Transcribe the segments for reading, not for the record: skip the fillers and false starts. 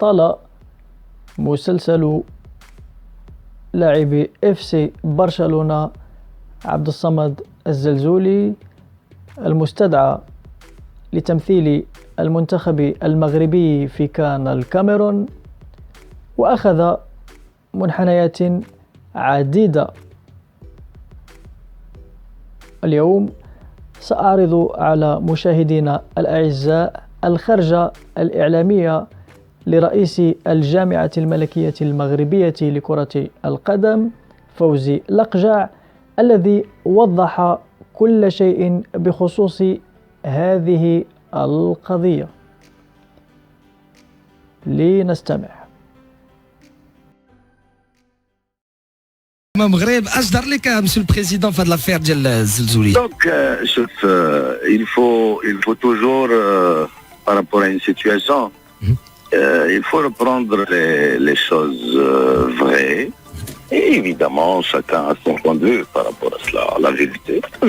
طال مسلسل لاعب FC برشلونة عبد الصمد الزلزولي المستدعى لتمثيل المنتخب المغربي في كان الكاميرون، وأخذ منحنيات عديدة. اليوم سأعرض على مشاهدينا الأعزاء الخرجة الإعلامية لرئيس الجامعة الملكية المغربية لكرة القدم فوزي لقجع، الذي وضح كل شيء بخصوص هذه القضية. لنستمع. المغرب اصدر لك مسيو البريزيدون في هذه لافير ديال الزلزولي. Donc شوف il faut toujours par rapport à une situation il faut reprendre les choses vraies et évidemment chacun a son point de vue par rapport à cela. La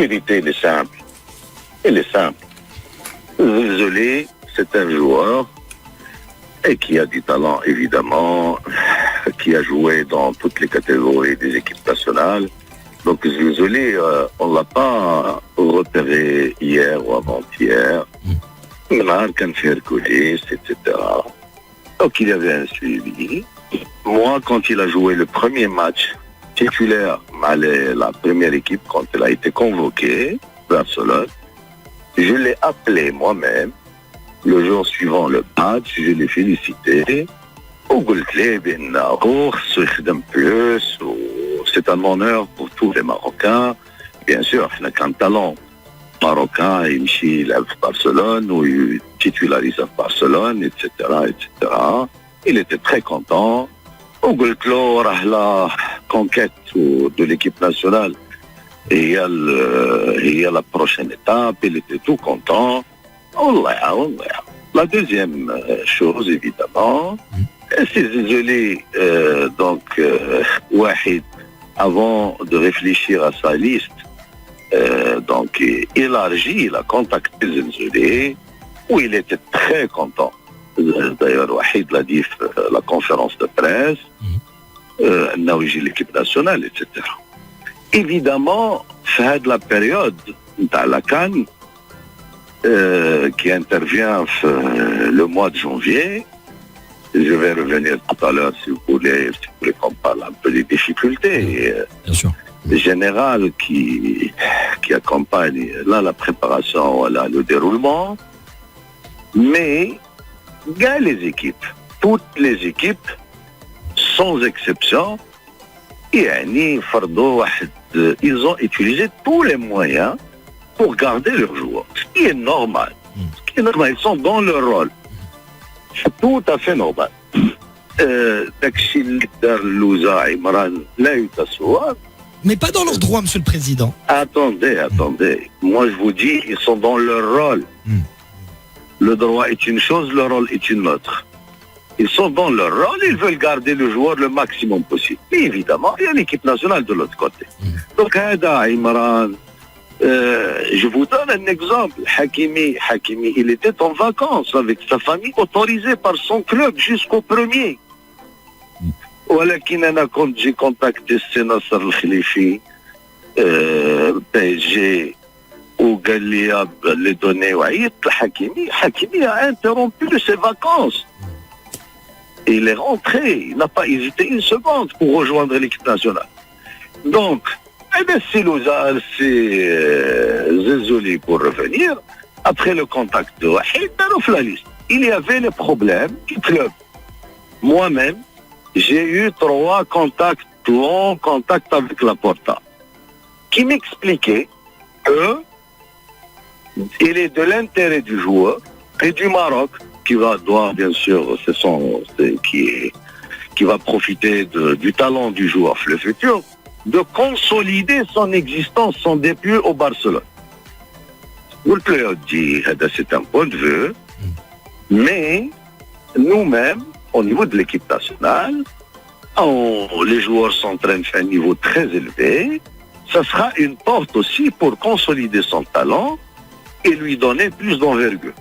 vérité elle est simple. Elle est simple. Zolzoli, c'est un joueur et qui a du talent évidemment, qui a joué dans toutes les catégories des équipes nationales. Donc Zolzoli, on l'a pas repéré hier ou avant-hier. etc. Donc il y avait un suivi. Moi, quand il a joué le premier match titulaire à la première équipe, quand elle a été convoquée, Barcelone, je l'ai appelé moi-même. Le jour suivant le match, je l'ai félicité. C'est un honneur pour tous les Marocains. Bien sûr, il n'a qu'un talent marocain, il à Barcelone, ou il titularise à Barcelone, etc., etc. Il était très content. La conquête de l'équipe nationale, et il y a la prochaine étape, il était tout content. La deuxième chose, évidemment, c'est Zolzoli, Wahid, avant de réfléchir à sa liste, donc élargi, il a contacté Zolzoli, où il était très content. D'ailleurs, Wahid l'a dit la conférence de presse, l'équipe nationale, etc. Évidemment, c'est de la période de la CAN, qui intervient le mois de janvier. Je vais revenir tout à l'heure si vous voulez qu'on parle un peu des difficultés générales qui accompagnent là la préparation, voilà, le déroulement. Mais les équipes, toutes les équipes, sans exception, ils ont utilisé tous les moyens pour garder leurs joueurs. Ce qui est normal. Ils sont dans leur rôle. C'est tout à fait normal. Mais pas dans leur droit, monsieur le président. Attendez. Moi, je vous dis, ils sont dans leur rôle. Le droit est une chose, le rôle est une autre. Ils sont dans leur rôle, ils veulent garder le joueur le maximum possible. Et évidemment, il y a l'équipe nationale de l'autre côté. Donc, Imran, je vous donne un exemple. Hakimi, il était en vacances avec sa famille, autorisé par son club jusqu'au 1er. Quand j'ai contacté Nasser Al-Khalifi, PSG, ou Galliab, les données, Hakimi a interrompu ses vacances. Et il est rentré, il n'a pas hésité une seconde pour rejoindre l'équipe nationale. Donc, c'est Zolzoli pour revenir. Après le contact de Wahid, la liste. Il y avait les problèmes du club. Moi-même, j'ai eu 3 contacts, longs contacts avec Laporta, qui m'expliquaient qu'il est de l'intérêt du joueur et du Maroc, doit bien sûr, qui va profiter du talent du joueur le futur, de consolider son existence, son début au Barcelone. Vous le dit, c'est un point de vue, mais nous-mêmes, au niveau de l'équipe nationale, les joueurs s'entraînent à un niveau très élevé, ça sera une porte aussi pour consolider son talent et lui donner plus d'envergure.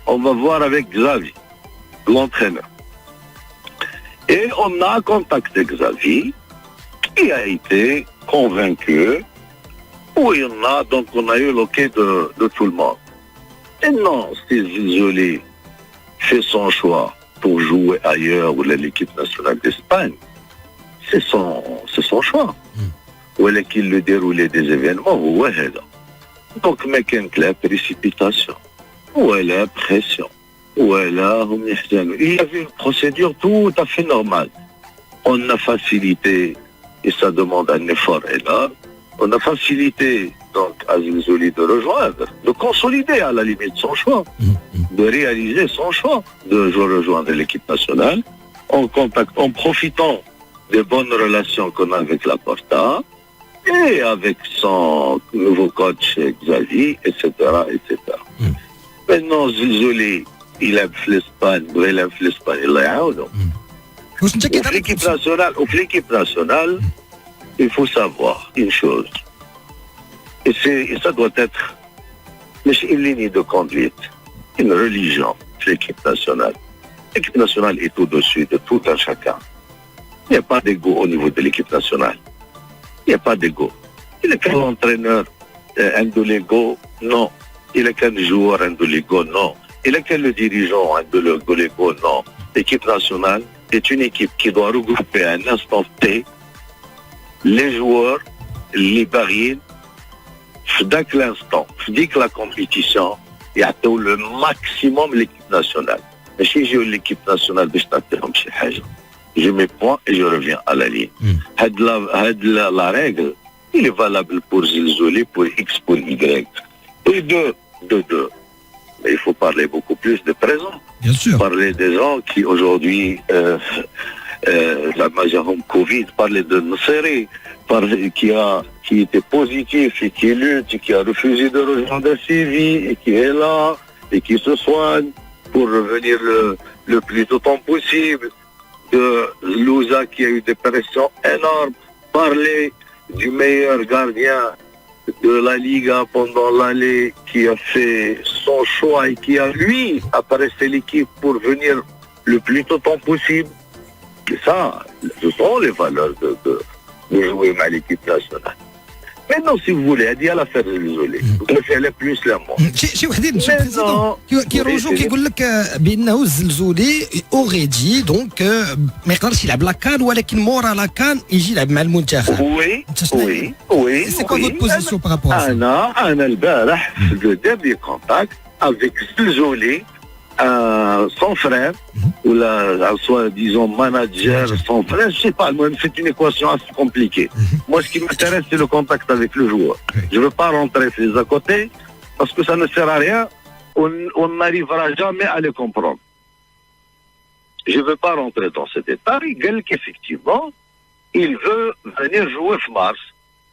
on va voir avec Xavi, l'entraîneur. Et on a contacté Xavi, qui a été convaincu. Oui, donc on a eu l'ok de tout le monde. Et non, c'est isolé, fait son choix pour jouer ailleurs ou l'équipe nationale d'Espagne. C'est son choix. Ou qu'il le déroulé des événements, ou donc, mais qu'il y a précipitation, ou la pression, ou il y avait une procédure tout à fait normale. On a facilité, et ça demande un effort énorme, on a facilité donc à Zilzouli de rejoindre, de consolider à la limite son choix, de réaliser son choix, de rejoindre l'équipe nationale, en profitant des bonnes relations qu'on a avec Laporta, et avec son nouveau coach Xavi, etc., etc. Maintenant, Zilzouli, il aime l'Espagne, il aime l'Espagne, il l'a l'équipe nationale, il faut savoir une chose, et ça doit être une ligne de conduite, une religion de l'équipe nationale. L'équipe nationale est au-dessus de tout un chacun. Il n'y a pas d'ego au niveau de l'équipe nationale. Il n'y a pas d'ego. Il est qu'un entraîneur, un de l'ego, non. Il est qu'un joueur, un de l'ego, non. Il est qu'un le dirigeant, un de l'ego, non. L'équipe nationale est une équipe qui doit regrouper à un instant T les joueurs, les barils, dès que l'instant, dès que la compétition, il y a tout le maximum l'équipe nationale. Mais si j'ai l'équipe nationale, je mets point et je reviens à la ligne. La règle, il est valable pour Zilzouli, pour X, pour Y. Et deux. Mais il faut parler beaucoup plus de présent. Bien sûr. Parler des gens qui aujourd'hui, la majorité Covid, parler de Nseri, qui était positif et qui lutte, et qui a refusé de rejoindre Séville, et qui est là, et qui se soigne pour revenir le plus tôt possible. De Louza qui a eu des pressions énormes, parler du meilleur gardien de la Liga pendant l'année qui a fait son choix et qui a lui apparaissé l'équipe pour venir le plus tôt possible. Et ça, ce sont les valeurs de jouer à l'équipe nationale. Maintenant, si vous voulez, elle dit à l'affaire Zilzouli, vous préférez plus la mort. شي وحدين مسيو البريزيدون كيروجو كيقول لك بانه الزلزولي اوريدي دونك ما يقدرش يلعب لاكان ولكن مورا لاكان يجي يلعب مع المنتخب. وي سي كوا فوت بوزيسيون بارابور انا البارح في لو ديرني كونتاكت افيك Zilzouli, son frère, ou soit disons manager, son frère, je sais pas, c'est une équation assez compliquée. Moi, ce qui m'intéresse, c'est le contact avec le joueur. Je veux pas rentrer les à côté, parce que ça ne sert à rien, on n'arrivera jamais à les comprendre. Je veux pas rentrer dans ces détails. Gel qu'effectivement, il veut venir jouer en mars.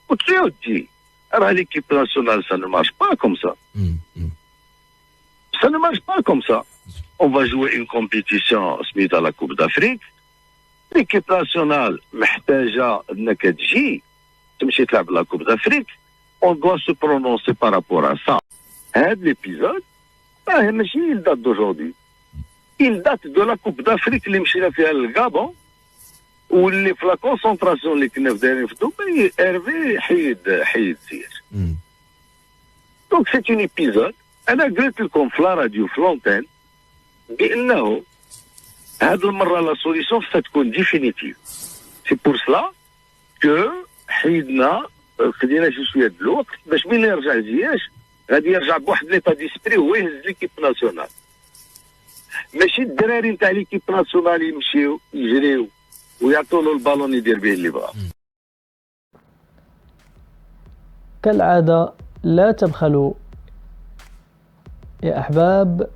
Ou tu dis, alors l'équipe nationale, ça ne marche pas comme ça. Ça ne marche pas comme ça. On va jouer une compétition à la Coupe d'Afrique. L'équipe nationale, la Coupe d'Afrique, on doit se prononcer par rapport à ça. L'épisode, il date d'aujourd'hui. Il date de la Coupe d'Afrique, le Gabon, où la concentration, les knef Hervé Haïd Zir. Donc c'est un épisode. أنا قلت لكم في لا راديو في لونتين بأنه هذه المرة لا سوليسيون ستكون ديفينيتيف. سي بور سلا كو حيدنا خدينا شوية د الوقت باش مين يرجع زياش غادي يرجع بواحد ليطا ديسبري هو يهز ليكيب ناسيونال. ماشي الدراري نتاع ليكيب ناسيونال يمشيو يجريو ويعطوا له البالون يدير به اللي بغا. كالعادة لا تبخلوا يا أحباب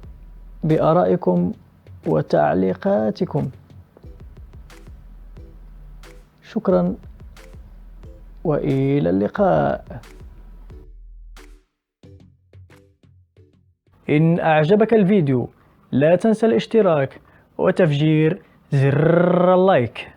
بآرائكم وتعليقاتكم. شكرا وإلى اللقاء. إن أعجبك الفيديو لا تنسى الاشتراك وتفجير زر اللايك.